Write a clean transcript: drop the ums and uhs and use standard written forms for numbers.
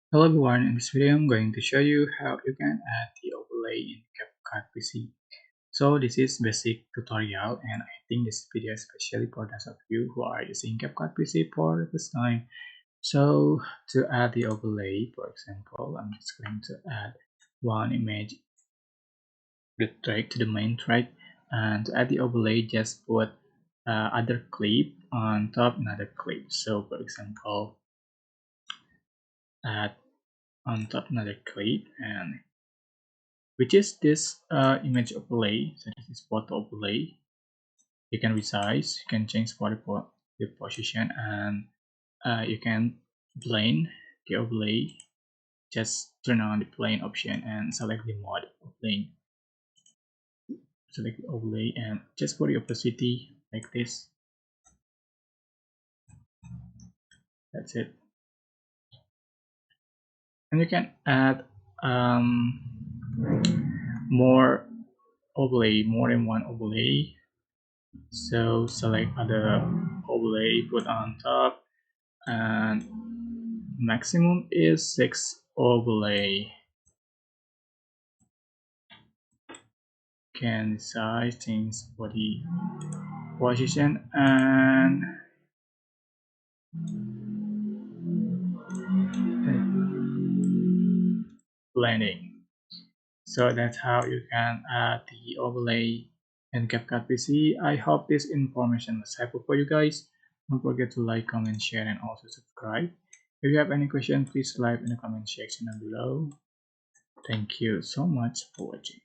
Hello everyone, in this video I'm going to show you how you can add the overlay in CapCut PC. So this is basic tutorial and I think this video is especially for those of you who are using CapCut PC for the first time. So to add the overlay, for example, I'm just going to add one image the track to the main track, and to add the overlay just put other clip on top another clip. So for example, add on top another clip, and which is this image overlay. So this is photo overlay. You can resize, you can change for the position, and you can blend the overlay. Just turn on the plane option and select the mode of plane. Select the overlay and just for the opacity like this. That's it. And you can add more overlay, more than one overlay. So select other overlay, put on top, and maximum is 6 overlay. Can size things for the position and blending. So that's how you can add the overlay in CapCut PC. I hope this information was helpful for you guys. Don't forget to like, comment, share, and also subscribe. If you have any question, please leave in the comment section down below. Thank you so much for watching.